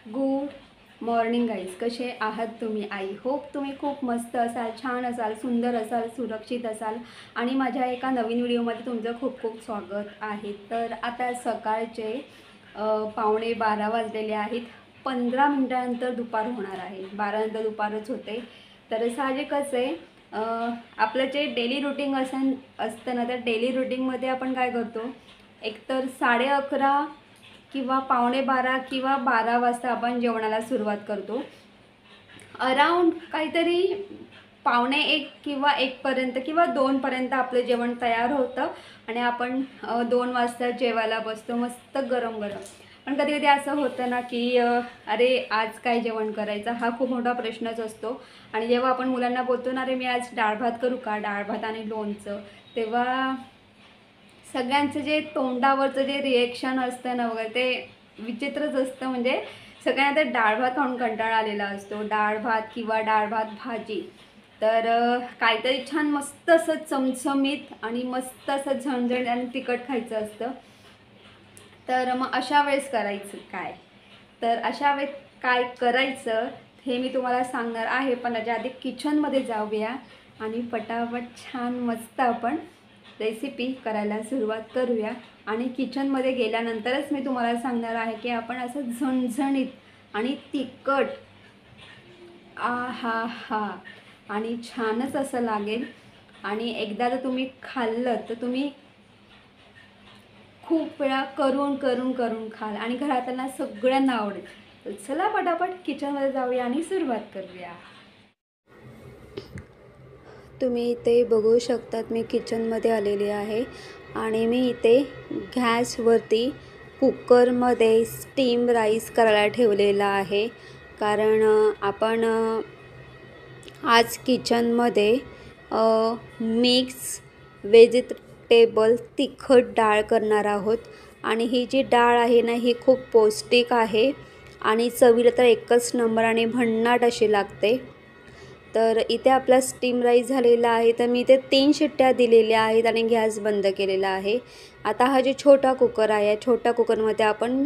Good morning guys, कसे आहात तुम्ही? आई होप तुम्ही खूप मस्त असाल, छान असाल, सुंदर असाल, सुरक्षित असाल आणि माझ्या एका नवीन व्हिडिओमध्ये तुमचं खूप खूप स्वागत आहे. तर आता सकाळचे 11:15 वाजलेले आहेत. 15 मिनटानंतर दुपार होणार आहे. 12 नंतर दुपारच होते. तर साहजिकच आहे, आपलं जे डेली रुटीन असतं ना, त्या डेली रुटीनमध्ये आपण काय करतो, एकतर 11:30 किंवा 11:45 किंवा 12 वाजता आपण जेवणाला सुरुवात करतो. अराऊंड काहीतरी 12:45 किंवा 1पर्यंत किंवा 2पर्यंत आपलं जेवण तयार होतं आणि आपण 2 वाजता जेवायला बसतो मस्त गरम गरम. पण कधी कधी असं होतं ना की अरे आज काय जेवण करायचं, हा खूप मोठा प्रश्नच असतो. आणि जेव्हा आपण मुलांना बोलतो ना, अरे मी आज डाळ भात करू का, डाळ भात आणि लोणचं, तेव्हा सगळ्यांचं जे तोंडावरचं जे रिएक्शन असतं ना वगैरे ते विचित्रच असतं. म्हणजे सगळ्यांना ते डाळ भात खाऊन कंटाळा आलेला असतो, डाळ भात किंवा डाळ भात भाजी. तर काहीतरी छान मस्त असं चमचमीत आणि मस्त असं झणझणीत आणि तिखट खायचं असतं. तर मग अशा वेळेस करायचं काय, तर अशा वेळेस काय करायचं हे मी तुम्हाला सांगणार आहे. पण त्याच्या आधी किचनमध्ये जाऊया आणि पटापट छान मस्त आपण रेसिपी करायला सुरुवात करूया. आणि किचनमध्ये गेल्यानंतरच मी तुम्हाला सांगणार आहे की आपण असं झणझणीत आणि तिखट हा हा आणि छानच असं लागेल. आणि एकदा जर तुम्ही खाल्लं तर तुम्ही खूप वेळा करून करून करून खाल आणि घरातल्यांना सगळ्यांना आवडेल. तर चला पटापट किचनमध्ये जाऊया आणि सुरुवात करूया. तुम्ही इथे बघू शकतात, मी किचनमध्ये आलेली आहे आणि मी इथे गॅसवरती कुकरमध्ये स्टीम राईस करायला ठेवलेला आहे. कारण आपण आज किचनमध्ये मिक्स व्हेजिटेबल तिखट डाळ करणार आहोत. आणि ही जी डाळ आहे ना, ही खूप पौष्टिक आहे आणि चवीला तर एकच नंबर आणि भन्नाट अशी लागते. तर इथे आपला स्टीम राईस झालेला आहे. तर मी इथे 3 शिट्ट्या दिलेल्या आहेत आणि गॅस बंद केलेला आहे. आता हा जो छोटा कुकर आहे, या छोट्या कुकरमध्ये आपण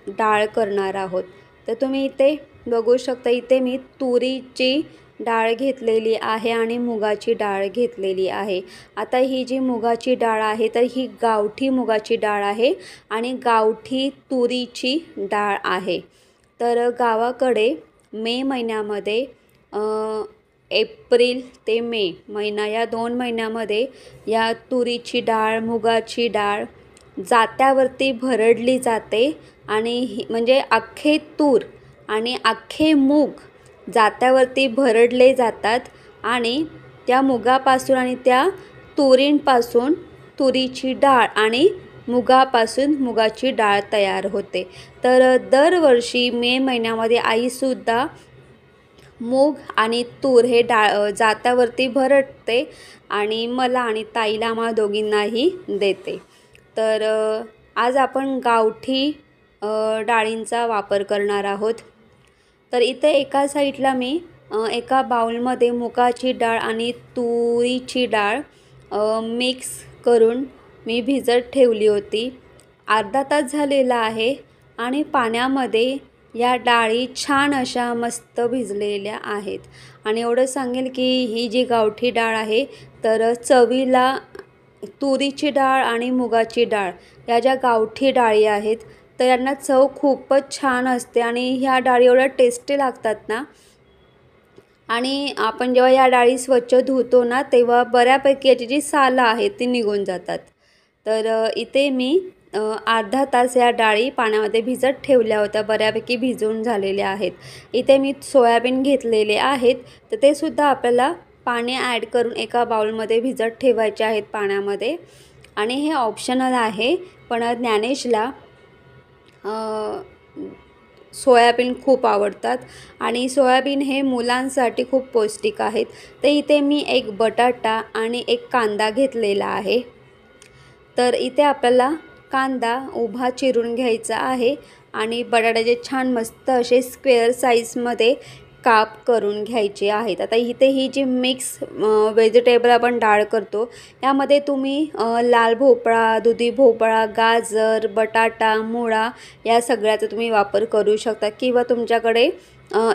डाळ करणार आहोत. तर तुम्ही इथे बघू शकता, इथे मी तुरीची डाळ घेतलेली आहे आणि मुगाची डाळ घेतलेली आहे. आता ही जी मुगाची डाळ आहे, तर ही गावठी मुगाची डाळ आहे आणि गावठी तुरीची डाळ आहे. तर गावाकडे मे महिन्यामध्ये एप्रिल ते मे महिना या 2 महिन्यामध्ये या तुरीची डाळ, मुगाची डाळ जात्यावरती भरडली जाते. आणि म्हणजे अख्खे तूर आणि अख्खे मूग जात्यावरती भरडले जातात आणि त्या मुगापासून आणि त्या तुरींपासून तुरीची डाळ आणि मुगापासून मुगाची डाळ तयार होते. तर दरवर्षी मे महिन्यामध्ये आईसुद्धा मूग आणि तूर हे जात्यावरती भरडते आणि मला आणि ताईला, आम्हा दोघींनाही देते. तर आज आपण गावठी डाळींचा वापर करणार आहोत. तर इथे एका साईडला मी एका बाउलमध्ये मुगाची डाळ आणि तुरीची डाळ मिक्स करून मी भिजत ठेवली होती. अर्धा तास झालेला आहे आणि पाण्यामध्ये या डाळी छान अशा मस्त भिजलेल्या आहेत. आणि एवढं सांगेल की ही जी गावठी डाळ आहे, तर चवीला तुरीची डाळ आणि मुगाची डाळ या ज्या गावठी डाळी आहेत, तर यांना चव खूपच छान असते आणि ह्या डाळी एवढ्या टेस्टी लागतात ना. आणि आपण जेव्हा या डाळी स्वच्छ धुतो ना, तेव्हा बऱ्यापैकी याची जी सालं आहेत ती निघून जातात. तर इथे मी अर्धा तास या डाळी पाण्यामध्ये भिजत ठेवल्या होत्या, बऱ्यापैकी भिजून झालेल्या आहेत. इथे मी सोयाबीन घेतलेले आहेत, तर ते सुद्धा आपल्याला पाणी ॲड करून एका बाउलमध्ये भिजत ठेवायचे आहेत पाण्यामध्ये. आणि हे ऑप्शनल आहे, पण ज्ञानेशला सोयाबीन खूप आवडतात आणि सोयाबीन हे मुलांसाठी खूप पौष्टिक आहेत. तर इथे मी एक बटाटा आणि एक कांदा घेतलेला आहे. तर इथे आपल्याला कांदा उभा चिरून घ्यायचा आहे आणि बटाट्याचे छान मस्त असे स्क्वेअर साईजमध्ये काप करून घ्यायचे आहेत। आता इथे ही जी मिक्स व्हेजिटेबल आपण डाळ करतो यामध्ये तुम्ही लाल भोपळा, दुधी भोपळा, गाजर, बटाटा, मुळा या सगळ्याचा तुम्ही वापर करू शकता किंवा तुमच्याकडे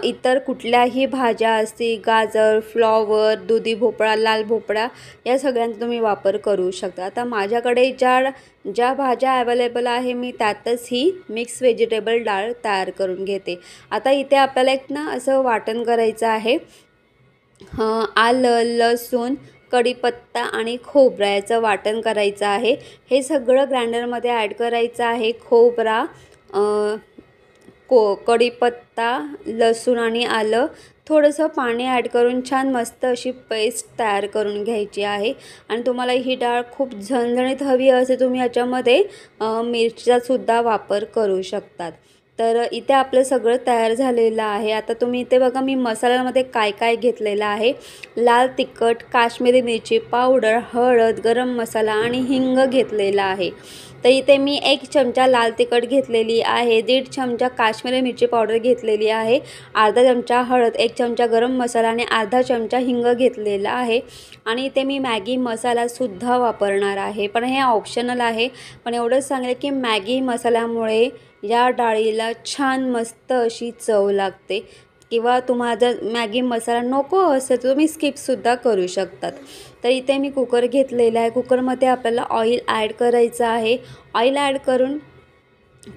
इतर कुठल्याही भाज्या असतील गाजर, फ्लॉवर, दुधी भोपळा, लाल भोपळा या सगळ्यांचा तुम्ही वापर करू शकता। आता माझ्याकडे ज्या भाज्या अवेलेबल आहे मी त्यातच ही मिक्स व्हेजिटेबल डाळ तयार करून घेते। आता इथे आपल्याला एक ना असं वाटण करायचं आहे। आलं, लसूण, कढीपत्ता आणि खोबरा याचं वाटण करायचं आहे। हे सगळं ग्राइंडरमध्ये ॲड करायचं आहे। खोबरा, कढीपत्ता, लसूण आणि आलं, थोडंसं पाणी ॲड करून छान मस्त अशी पेस्ट तयार करून घ्यायची आहे। आणि तुम्हाला ही डाळ खूप झणझणीत हवी असेल तुम्ही याच्यामध्ये मिरचीचा सुद्धा वापर करू शकतात। तर इथे आपलं सगळं तयार झालेलं आहे। आता तुम्ही इथे बघा मी मसाल्यामध्ये काय काय घेतलेलं आहे। लाल तिखट, काश्मीरी मिरची पावडर, हळद, गरम मसाला आणि हिंग घेतलेला आहे। तर इथे मी 1 चमचा लाल तिखट घेतलेली आहे, 1.5 चमचा काश्मीरी मिरची पावडर घेतलेली आहे, अर्धा चमचा हळद, 1 चमचा गरम मसाला आणि अर्धा चमचा हिंग घेतलेला आहे। आणि इथे मी मॅगी मसालासुद्धा वापरणार आहे, पण हे ऑप्शनल आहे। पण एवढंच सांगेल की मॅगी मसाल्यामुळे या डाळीला छान मस्त अशी चव लागते। किंवा तुम्हाला जर मॅगी मसाला नको असेल तर तुम्ही स्किपसुद्धा करू शकतात। तर इथे मी कुकर घेतलेला आहे। कुकरमध्ये आपल्याला ऑइल ॲड करायचं आहे। ऑइल ॲड करून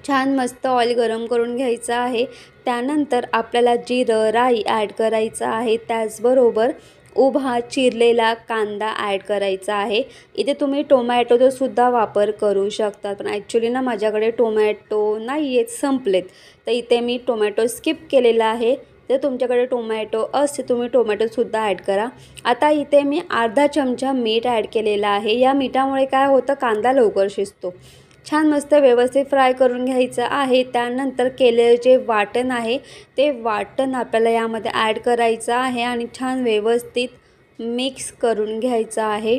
छान मस्त ऑइल गरम करून घ्यायचं आहे। त्यानंतर आपल्याला जिरं, राई ॲड करायचं आहे। त्याचबरोबर उभा चिरलेला कांदा ॲड करायचा आहे। इथे तुम्ही टोमॅटोचा सुद्धा वापर करू शकता, पण ॲक्च्युली ना माझ्याकडे टोमॅटो नाही आहेत, संपलेत। तर इथे मी टोमॅटो स्किप केलेला आहे। जर तुमच्याकडे टोमॅटो असते तुम्ही टोमॅटोसुद्धा ॲड करा। आता इथे मी अर्धा चमचा मीठ ॲड केलेला आहे। या मीठामुळे काय होतं, कांदा लवकर शिजतो। छान मस्त व्यवस्थित फ्राय करून घ्यायचं आहे। त्यानंतर केलेलं जे वाटण आहे ते वाटण आपल्याला यामध्ये ॲड करायचं आहे आणि छान व्यवस्थित मिक्स करून घ्यायचं आहे।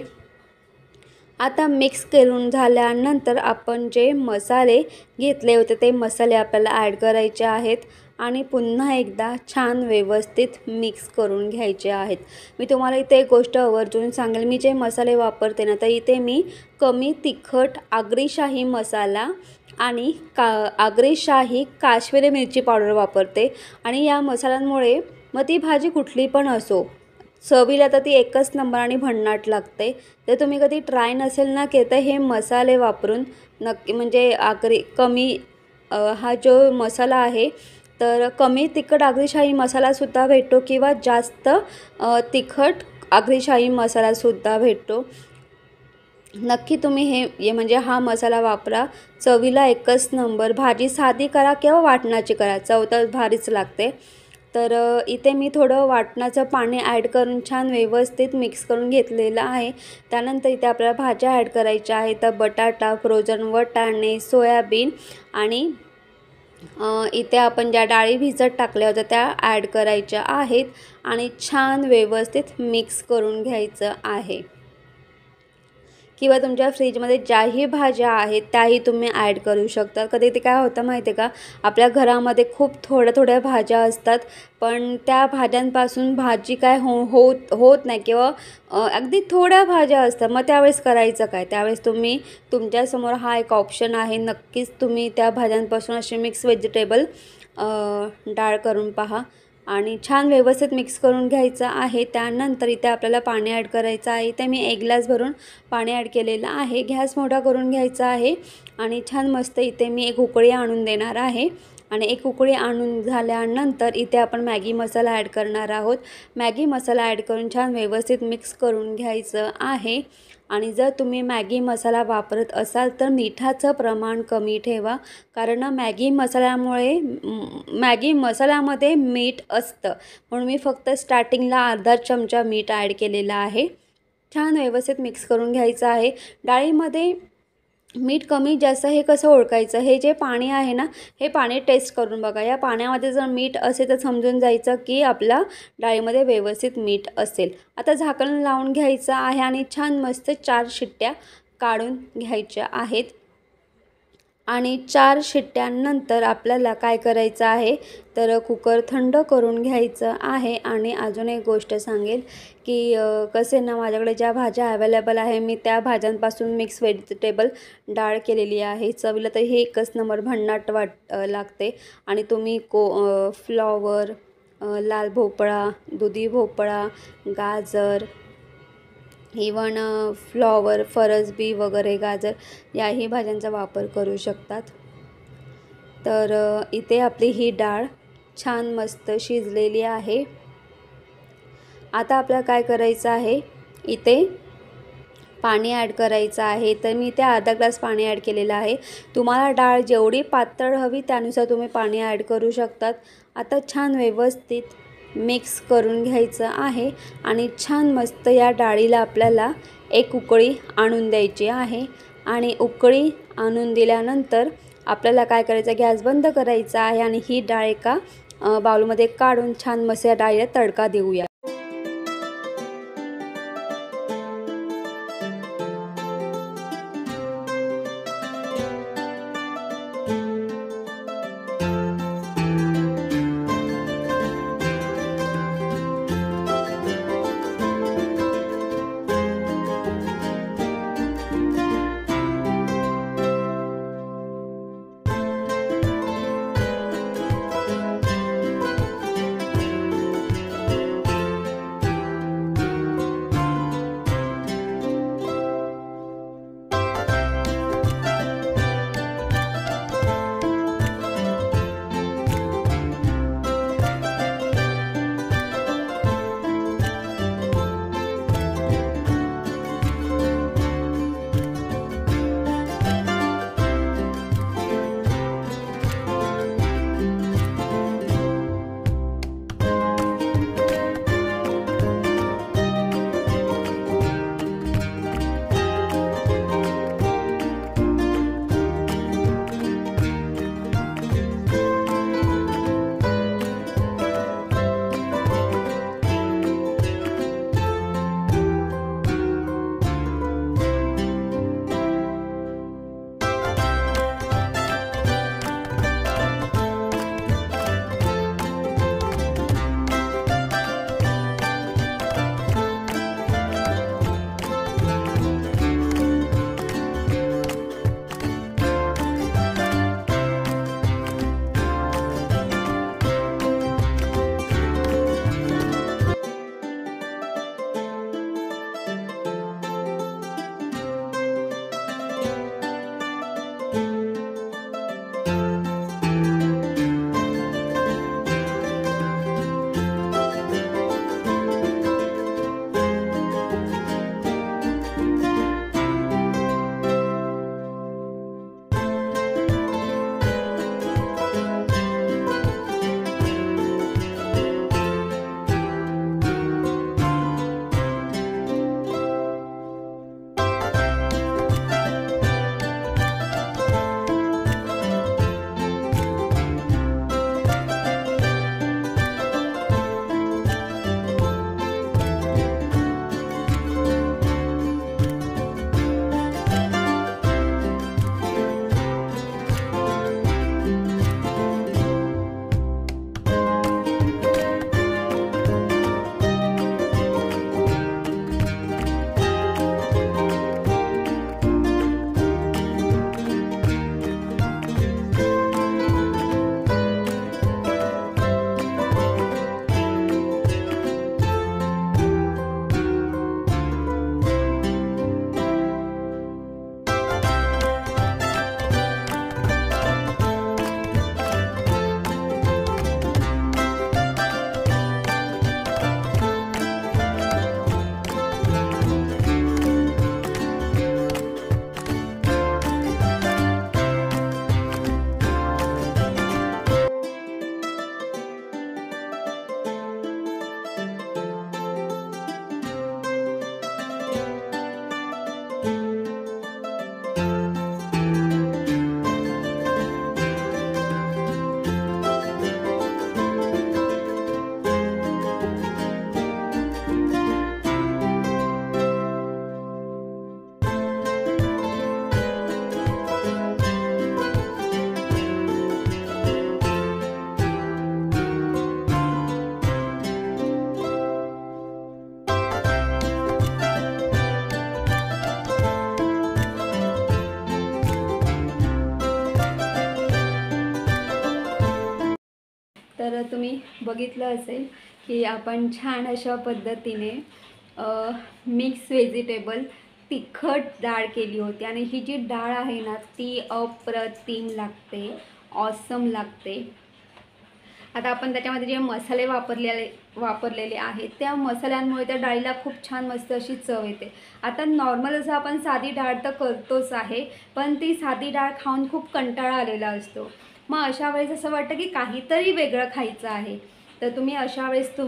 आता मिक्स करून झाल्यानंतर आपण जे मसाले घेतले होते ते मसाले आपल्याला ॲड करायचे आहेत आणि पुन्हा एकदा छान व्यवस्थित मिक्स करून घ्यायचे आहेत। मी तुम्हाला इथे एक गोष्ट आवर्जून सांगेल, मी जे मसाले वापरते ना तर इथे मी कमी तिखट आगरीशाही मसाला आणि आगरीशाही काश्मीरी मिरची पावडर वापरते। आणि या मसाल्यांमुळे मग ती भाजी कुठली पण असो चवीला तर ती एकच नंबर आणि भन्नाट लागते। जर तुम्ही कधी ट्राय नसेल ना केलं तर हे मसाले वापरून नक्की म्हणजे कमी हा जो मसाला आहे तर कमी तिखट आगरीशाही मसालासुद्धा भेटतो किंवा जास्त तिखट आगरीशाही मसालासुद्धा भेटतो। नक्की तुम्ही हे म्हणजे हा मसाला वापरा, चवीला एकच नंबर। भाजी साधी करा किंवा वाटणाची करा, चव तर भारीच लागते। तर इथे मी थोडं वाटणाचं पाणी ॲड करून छान व्यवस्थित मिक्स करून घेतलेलं आहे। त्यानंतर इथे आपल्याला भाज्या ॲड करायच्या आहेत, तर बटाटा, फ्रोझन वाटाणे, सोयाबीन आणि इथे आपण ज्या डाळी भिजत टाकल्या होत्या त्या ॲड करायच्या आहेत आणि छान व्यवस्थित मिक्स करून घ्यायचं आहे। किंवा तुमच्या फ्रीजमध्ये ज्याही भाज्या आहेत त्याही तुम्ही ॲड करू शकता। कधी ते काय होतं माहिती आहे का, आपल्या घरामध्ये खूप थोड्या भाज्या असतात पण त्या भाज्यांपासून भाजी काय होत नाही किंवा अगदी थोड्या भाज्या असतात, मग त्यावेळेस करायचं काय। त्यावेळेस तुम्ही तुमच्यासमोर हा एक ऑप्शन आहे, नक्कीच तुम्ही त्या भाज्यांपासून अशी मिक्स व्हेजिटेबल डाळ करून पहा आणि छान व्यवस्थित मिक्स करून घ्यायचं आहे। त्यानंतर इथे आपल्याला पाणी ॲड करायचं आहे। इथे मी 1 ग्लास भरून पाणी ॲड केलेलं आहे। गॅस मोठा करून घ्यायचा आहे आणि छान मस्त इथे मी एक उकळी आणून देणार आहे। आणि एक उकळी आणून झाल्यानंतर इथे आपण मॅगी मसाला ॲड करणार आहोत। मॅगी मसाला ॲड करून छान व्यवस्थित मिक्स करून घ्यायचं आहे। आणि जर तुम्ही मॅगी मसाला वापरत असाल तर मिठाचं प्रमाण कमी ठेवा, कारण मॅगी मसाल्यामध्ये मीठ असतं, म्हणून मी फक्त स्टार्टिंगला अर्धा चमचा मीठ ॲड केलेलं आहे। छान व्यवस्थित मिक्स करून घ्यायचं आहे। डाळीमध्ये मीठ कमी जास्त हे कसं ओळखायचं, हे जे पाणी आहे ना हे पाणी टेस्ट करून बघा। या पाण्यामध्ये जर मीठ असेल तर समजून जायचं की आपल्या डाळीमध्ये व्यवस्थित मीठ असेल। आता झाकण लावून घ्यायचं आहे आणि छान मस्त 4 शिट्ट्या काढून घ्यायच्या आहेत। आणि 4 शिट्ट्यांनंतर आपल्याला काय करायचं आहे तर कुकर थंड करून घ्यायचं आहे. आणि अजून एक गोष्ट सांगेल की कसे ना माझ्याकडे ज्या भाज्या अवेलेबल आहे मी त्या भाज्यांपासून मिक्स व्हेजिटेबल डाळ केलेली आहे. चवीला तर हे एकच नंबर भन्नाट लागते. आणि तुम्ही फ्लॉवर, लाल भोपळा, दुधी भोपळा, गाजर, इवन फ्लॉवर, फरसबी वगैरे गाजर याही भाज्यांचा वापर करू शकतात. तर इथे आपली ही डाळ छान मस्त शिजलेली आहे. आता आपल्याला काय करायचं आहे, इथे पाणी ॲड करायचं आहे. तर मी इथे अर्धा ग्लास पाणी ॲड केलेलं आहे. तुम्हाला डाळ जेवढी पातळ हवी त्यानुसार तुम्ही पाणी ॲड करू शकतात. आता छान व्यवस्थित मिक्स करून घ्यायचं आहे आणि छान मस्त या डाळीला आपल्याला एक उकळी आणून द्यायची आहे. आणि उकळी आणून दिल्यानंतर आपल्याला काय करायचं, गॅस बंद करायचा आहे आणि ही डाळ एका बाउलमध्ये काढून छान मस्त या डाळीला तडका देऊया. तर तुम्ही बघितलं असेल की आपण छान अशा पद्धतीने मिक्स व्हेजिटेबल तिखट डाळ केली होती आणि ही जी डाळ आहे ना ती अप्रतिम लागते, ऑसम लागते. आता आपण त्याच्यामध्ये जे मसाले वापरलेले आहेत त्या मसाल्यांमुळे त्या डाळीला खूप छान मस्त अशी चव येते. आता नॉर्मल असं आपण साधी डाळ तर करतोच आहे, पण ती साधी डाळ खाऊन खूप कंटाळा आलेला असतो. मग अशा वेळेस असं वाटतं की काहीतरी वेगळं खायचं आहे. तर तुम्ही अशा वेळेस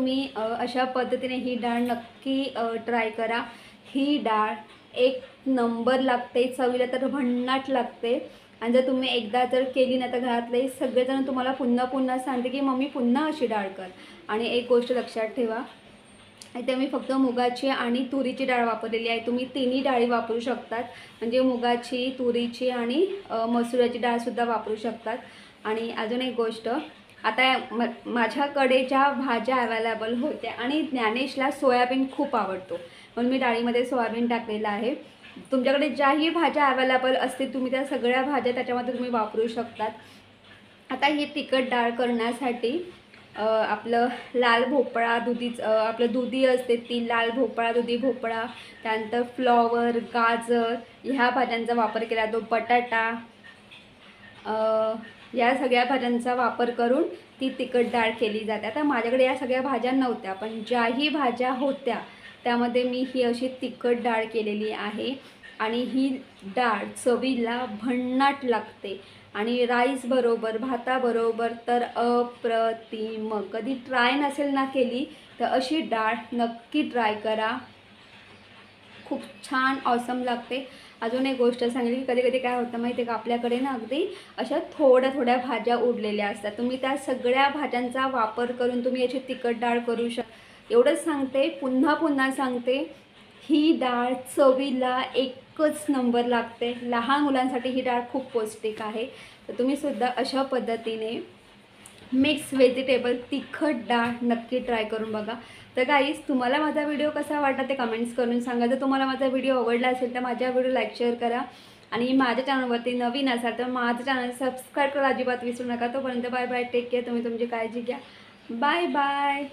अशा पद्धतीने ही डाळ नक्की ट्राय करा. ही डाळ एक नंबर लागते, चवीला तर भन्नाट लागते. आणि जर तुम्ही एकदा जर केली ना तर घरातले सगळेजण तुम्हाला पुन्हा पुन्हा सांगते की मम्मी पुन्हा अशी डाळ कर. आणि एक गोष्ट लक्षात ठेवा, इथे मी फक्त मुगाची आणि तुरीची डाळ वापरलेली आहे. तुम्ही तिन्ही डाळी वापरू शकतात, म्हणजे मुगाची, तुरीची आणि मसुराची डाळसुद्धा वापरू शकतात. आणि अजून एक गोष्ट, आता माझ्याकडे ज्या भाज्या अवेलेबल होत्या आणि ज्ञानेशला सोयाबीन खूप आवडतो म्हणून मी डाळीमध्ये सोयाबीन टाकलेलं आहे. तुमच्याकडे ज्याही भाज्या अवेलेबल असतील तुम्ही त्या सगळ्या भाज्या त्याच्यामध्ये तुम्ही वापरू शकतात. आता ही तिखट डाळ करण्यासाठी आपलं लाल भोपळा आपलं दुधी असते ती लाल भोपळा, दुधी भोपळा, त्यानंतर फ्लॉवर, गाजर ह्या भाज्यांचा वापर केला जातो. बटाटा, या सगळ्या भाज्यांचा वापर करून ती तिखट डाळ केली जाते. आता माझ्याकडे या सगळ्या भाज्या नव्हत्या, पण ज्याही भाज्या होत्या त्यामध्ये मी ही अशी तिखट डाळ केलेली आहे. आणि ही डाळ चवीला भन्नाट लागते आणि राईस बरोबर, भाताबरोबर तर अप्रतिम. कधी ट्राय नसेल ना केली तर अशी डाळ नक्की ट्राय करा, खूप छान ऑसम लागते. अजून एक गोष्ट सांगेल की कधी कधी काय होतं माहिती आहे का, आपल्याकडे ना अगदी अशा थोड्या थोड्या भाज्या उरलेल्या असतात. तुम्ही त्या सगळ्या भाज्यांचा वापर करून तुम्ही याची तिखट डाळ करू एवढंच सांगते, पुन्हा पुन्हा सांगते, ही डाळ चवीला एकच नंबर लागते. लहान मुलांसाठी ही डाळ खूप पौष्टिक आहे. तर तुम्हीसुद्धा अशा पद्धतीने मिक्स व्हेजिटेबल तिखट डाळ नक्की ट्राय करून बघा. तर गाईज, तुम्हाला माझा व्हिडिओ कसा वाटला ते कमेंट्स करून सांगा. जर तुम्हाला माझा व्हिडिओ आवडला असेल तर माझ्या व्हिडिओ लाईक शेअर करा. आणि माझ्या चॅनलवरती नवीन असाल तर माझं चॅनल सबस्क्राईब करायला अजिबात विसरू नका. तोपर्यंत बाय बाय, टेक केअर. तुम्ही तुमची काळजी घ्या. Bye bye.